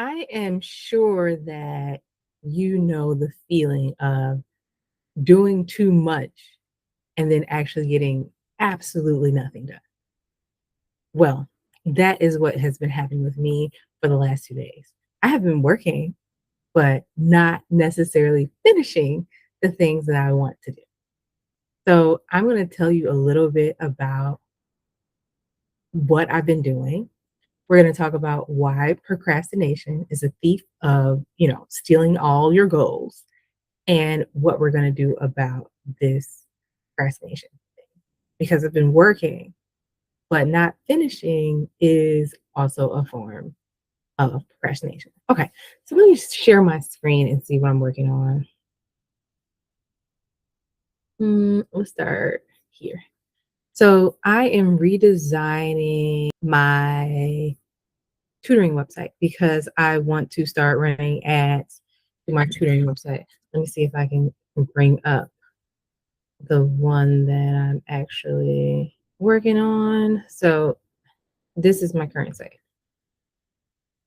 I am sure that you know the feeling of doing too much and then actually getting absolutely nothing done. Well, that is what has been happening with me for the last 2 days. I have been working, but not necessarily finishing the things that I want to do. So, I'm going to tell you a little bit about what I've been doing. We're going to talk about why procrastination is a thief of, stealing all your goals and what we're going to do about this procrastination thing. Because I've been working, but not finishing is also a form of procrastination. Okay, so let me share my screen and see what I'm working on. Let's start here. So I am redesigning my tutoring website because I want to start running ads to my tutoring website. Let me see if I can bring up the one that I'm actually working on. So this is my current site.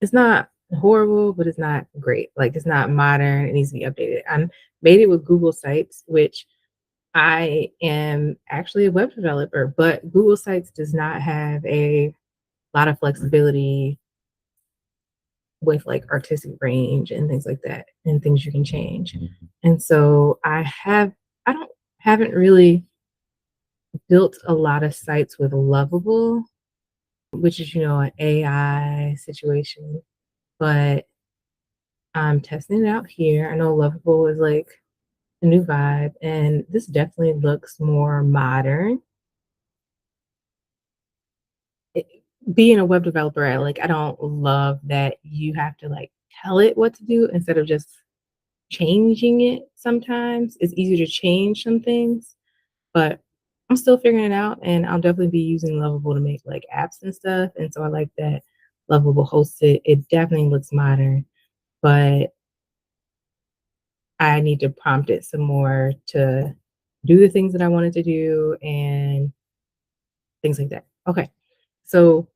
It's not horrible, but it's not great. Like it's not modern. It needs to be updated. I'm made it with Google Sites, which I am actually a web developer, but Google Sites does not have a lot of flexibility with like artistic range and things like that and things you can change. And so I don't haven't really built a lot of sites with Lovable, which is, an AI situation, but I'm testing it out here. I know Lovable is like a new vibe, and this definitely looks more modern. It, being a web developer, I don't love that you have to like tell it what to do instead of just changing it sometimes. It's easier to change some things, but I'm still figuring it out, and I'll definitely be using Lovable to make like apps and stuff. And so I like that Lovable hosts it. It definitely looks modern, but I need to prompt it some more to do the things that I wanted to do and things like that. Okay. So,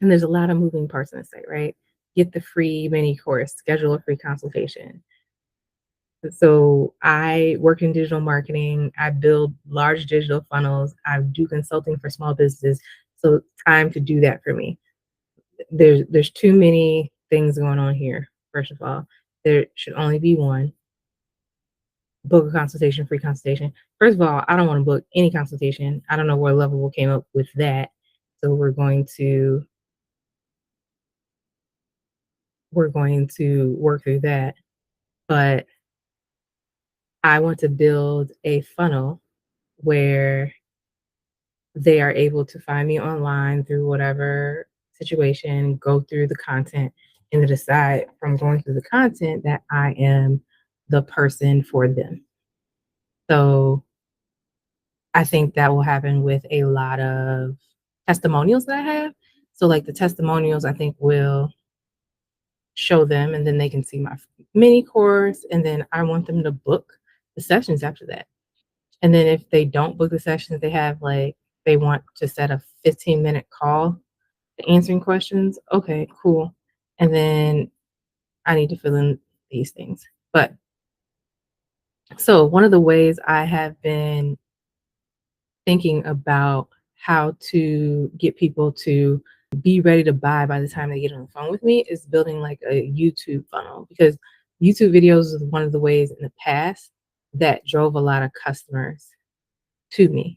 and there's a lot of moving parts in the site, right? Get the free mini course, schedule a free consultation. So I work in digital marketing. I build large digital funnels. I do consulting for small businesses. So it's time to do that for me. There's too many things going on here. First of all, there should only be one. Book a consultation, free consultation. First of all, I don't want to book any consultation. I don't know where Lovable came up with that. So we're going to work through that. But I want to build a funnel where they are able to find me online through whatever situation, go through the content, and to decide from going through the content that I am the person for them. So I think that will happen with a lot of testimonials that I have. So, like the testimonials, I think will show them, and then they can see my mini course, and then I want them to book the sessions after that. And then if they don't book the sessions, they want to set a 15-minute call to answering questions. Okay, cool. And then I need to fill in these things. But so one of the ways I have been thinking about how to get people to be ready to buy by the time they get on the phone with me is building like a YouTube funnel, because YouTube videos is one of the ways in the past that drove a lot of customers to me.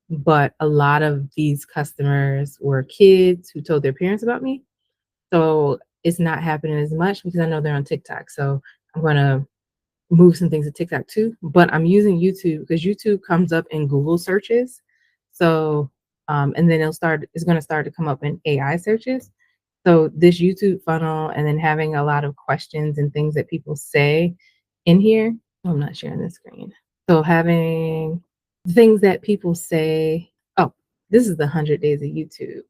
But a lot of these customers were kids who told their parents about me. So it's not happening as much because I know they're on TikTok. So I'm going to move some things to TikTok too. But I'm using YouTube because YouTube comes up in Google searches. So, and then it's going to start to come up in AI searches. So this YouTube funnel, and then having a lot of questions and things that people say in here. I'm not sharing the screen. So having things that people say, oh, this is the 100 days of YouTube.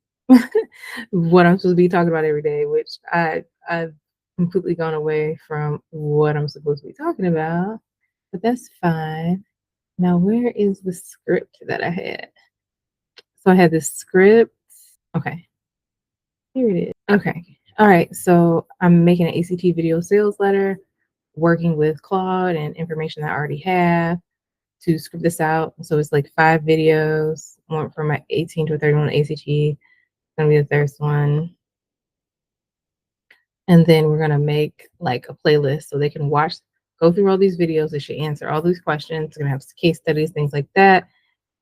What I'm supposed to be talking about every day, which I've completely gone away from what I'm supposed to be talking about, but that's fine. Now, where is the script that I had? So I had this script. Okay, here it is. Okay. All right, so I'm making an ACT video sales letter, working with Claude and information I already have to script this out. So it's like 5 videos, one for my 18 to 31 ACT, gonna be the first one. And then we're gonna make like a playlist so they can watch, go through all these videos. They should answer all these questions. It's gonna have case studies, things like that,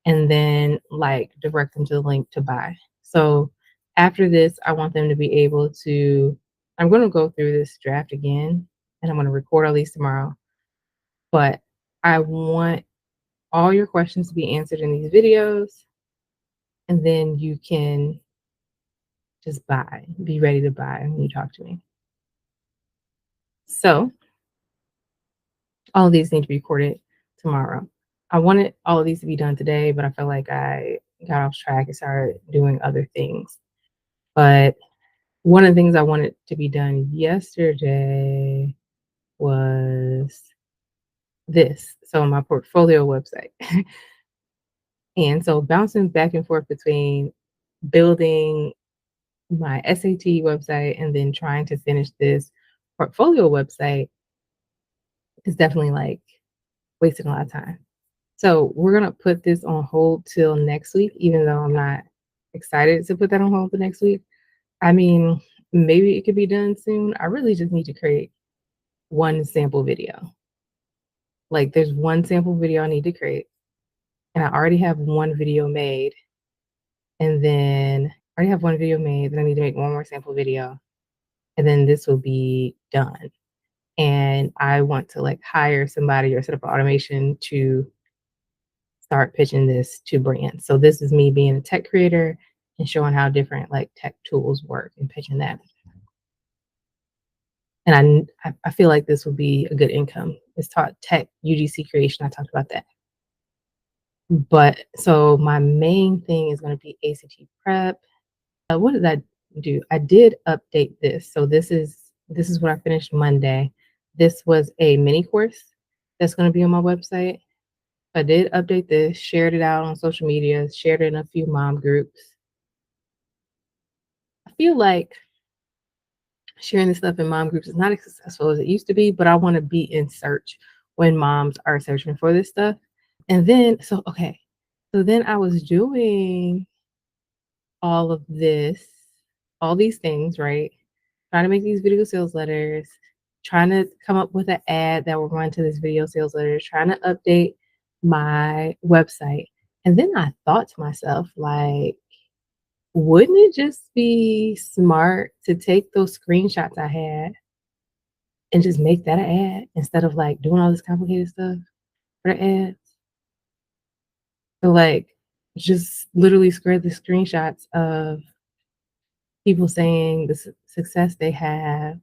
and then like direct them to the link to buy. So after this, I want them to be able to, I'm gonna go through this draft again and I'm gonna record all these tomorrow. But I want all your questions to be answered in these videos, and then you can just buy, be ready to buy when you talk to me. So all of these need to be recorded tomorrow. I wanted all of these to be done today, but I felt like I got off track and started doing other things. But one of the things I wanted to be done yesterday was this. So my portfolio website. And so bouncing back and forth between building my SAT website and then trying to finish this portfolio website is definitely like wasting a lot of time. So we're gonna put this on hold till next week, even though I'm not excited to put that on hold for next week. I mean, maybe it could be done soon. I really just need to create one sample video. Like there's one sample video I need to create, and I already have one video made, and then I already have one video made, then I need to make one more sample video, and then this will be done. And I want to like hire somebody or set up an automation to start pitching this to brands. So this is me being a tech creator and showing how different like tech tools work and pitching that. And I feel like this would be a good income. It's taught tech UGC creation. I talked about that. But so my main thing is going to be ACT prep. What did I do? I did update this. So this is what I finished Monday. This was a mini course that's going to be on my website. I did update this, shared it out on social media, shared it in a few mom groups. I feel like sharing this stuff in mom groups is not as successful as it used to be, but I want to be in search when moms are searching for this stuff. And then, so then I was doing all of this, all these things, right? Trying to make these video sales letters, trying to come up with an ad that will run to this video sales letter, trying to update my website. And then I thought to myself, like, wouldn't it just be smart to take those screenshots I had and just make that an ad instead of like doing all this complicated stuff for the ads? So like just literally spread the screenshots of people saying the success they have.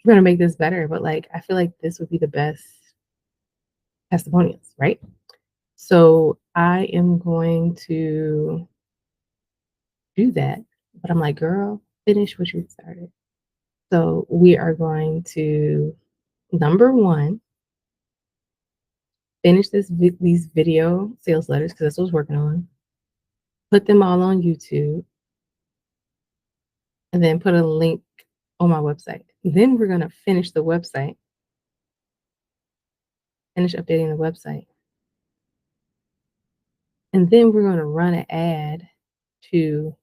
We're gonna make this better, but like I feel like this would be the best testimonials, right? So I am going to do that. But I'm like, girl, finish what you started. So we are going to, number one, finish these video sales letters because that's what I was working on. Put them all on YouTube, and then put a link on my website. Then we're gonna finish the website, finish updating the website, and then we're gonna run an ad to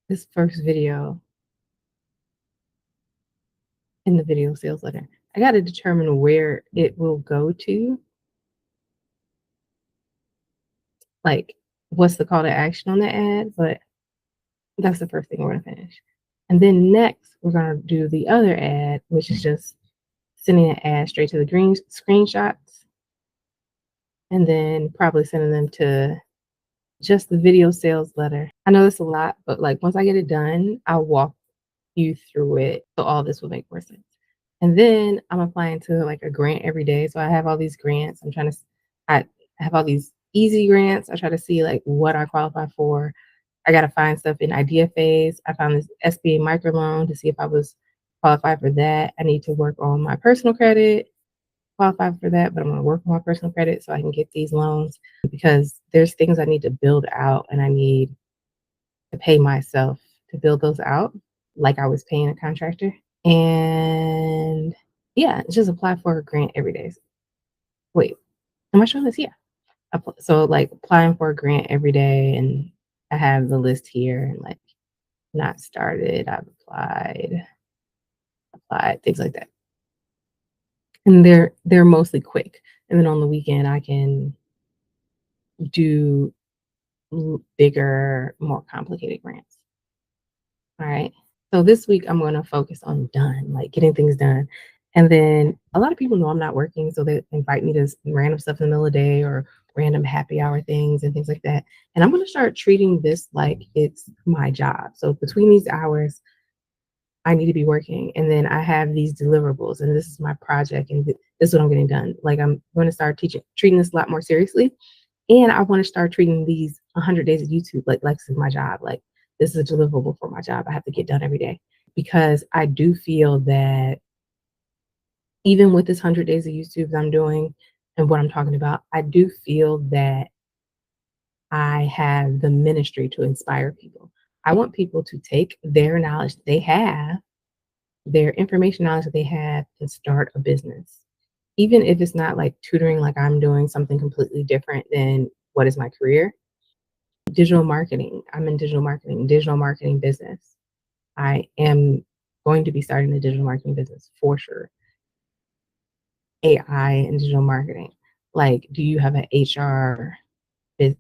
this first video in the video sales letter. I got to determine where it will go to, like what's the call to action on the ad, but that's the first thing we're going to finish. And then next, we're going to do the other ad, which is just sending an ad straight to the green screenshots, and then probably sending them to just the video sales letter. I know that's a lot, but like once I get it done, I'll walk you through it. So all this will make more sense. And then I'm applying to like a grant every day. So I have all these grants. I have all these easy grants. I try to see like what I qualify for. I got to find stuff in idea phase. I found this SBA microloan to see if I was qualified for that. I need to work on my personal credit. qualify for that, but I'm gonna work on my personal credit so I can get these loans because there's things I need to build out and I need to pay myself to build those out, like I was paying a contractor. And yeah, just apply for a grant every day. Wait, am I showing this? Yeah. So like applying for a grant every day, and I have the list here and like not started, I've applied, things like that. And they're mostly quick. And then on the weekend I can do bigger, more complicated grants. All right. So this week I'm going to focus on done, like getting things done. And then a lot of people know I'm not working, so they invite me to random stuff in the middle of the day or random happy hour things and things like that. And I'm going to start treating this like it's my job. So between these hours, I need to be working. And then I have these deliverables, and this is my project, and this is what I'm getting done. Like I'm going to start treating this a lot more seriously. And I want to start treating these 100 days of YouTube like this is my job. Like this is a deliverable for my job. I have to get done every day because I do feel that even with this 100 days of YouTube that I'm doing and what I'm talking about, I do feel that I have the ministry to inspire people. I want people to take their knowledge they have, their information knowledge that they have, and start a business. Even if it's not like tutoring, like I'm doing something completely different than what is my career. Digital marketing. I'm in digital marketing business. I am going to be starting the digital marketing business for sure. AI and digital marketing. Like, do you have an HR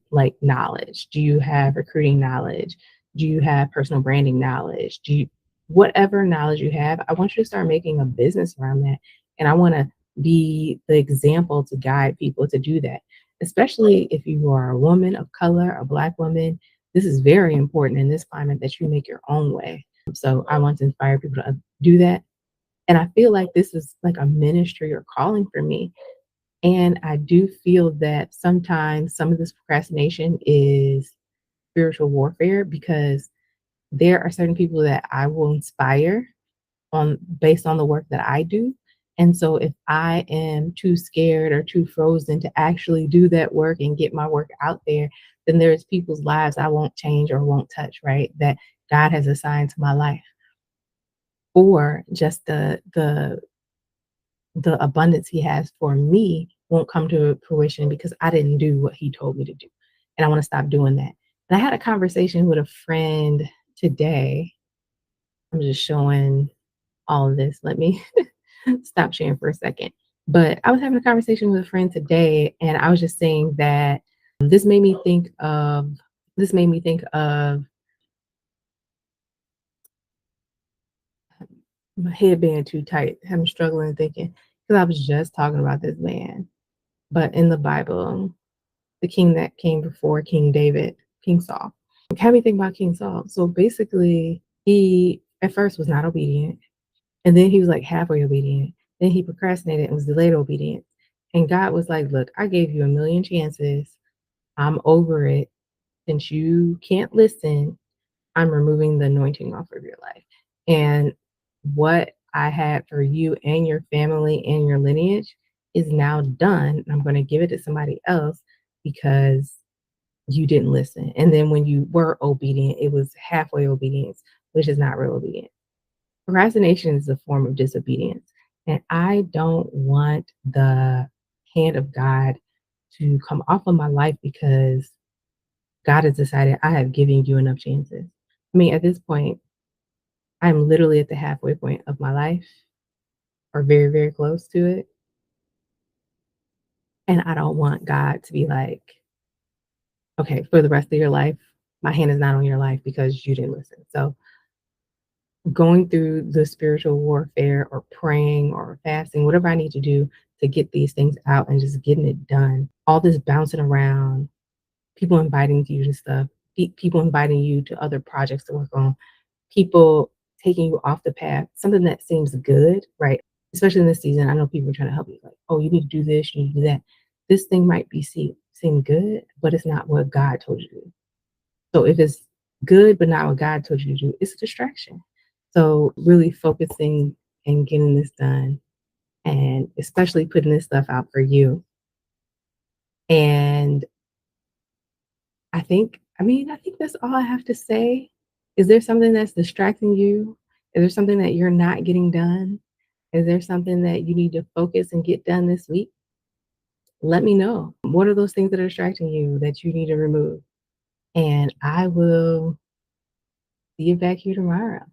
like knowledge? Do you have recruiting knowledge? Do you have personal branding knowledge? Do you whatever knowledge you have, I want you to start making a business around that. And I want to be the example to guide people to do that. Especially if you are a woman of color, a black woman, this is very important in this climate that you make your own way. So I want to inspire people to do that. And I feel like this is like a ministry or calling for me. And I do feel that sometimes some of this procrastination is spiritual warfare because there are certain people that I will inspire on based on the work that I do. And so if I am too scared or too frozen to actually do that work and get my work out there, then there's people's lives I won't change or won't touch, right? That God has assigned to my life. Or just the abundance he has for me won't come to fruition because I didn't do what he told me to do. And I want to stop doing that. And I had a conversation with a friend today. I'm just showing all of this. Let me stop sharing for a second. But I was having a conversation with a friend today, and I was just saying that this made me think of this made me think of my head being too tight. I'm struggling thinking because I was just talking about this man. But in the Bible, the king that came before King David, King Saul. Had me think about King Saul. So basically, he at first was not obedient, and then he was like halfway obedient. Then he procrastinated and was delayed obedience. And God was like, "Look, I gave you a million chances. I'm over it. Since you can't listen, I'm removing the anointing off of your life. And what I had for you and your family and your lineage is now done. I'm going to give it to somebody else because you didn't listen. And then when you were obedient, it was halfway obedience, which is not real obedience. Procrastination is a form of disobedience. And I don't want the hand of God to come off of my life because God has decided I have given you enough chances. I mean, at this point, I'm literally at the halfway point of my life or very, very close to it. And I don't want God to be like, okay, for the rest of your life, my hand is not on your life because you didn't listen. So going through the spiritual warfare or praying or fasting, whatever I need to do to get these things out and just getting it done, all this bouncing around, people inviting you to stuff, people inviting you to other projects to work on, people taking you off the path, something that seems good, right? Especially in this season, I know people are trying to help you, like, oh, you need to do this, you need to do that. This thing might be seem good, but it's not what God told you to do. So if it's good but not what God told you to do, it's a distraction. So really focusing and getting this done and especially putting this stuff out for you. And I think that's all I have to say. Is there something that's distracting you? Is there something that you're not getting done? Is there something that you need to focus and get done this week? Let me know. What are those things that are distracting you that you need to remove? And I will see you back here tomorrow.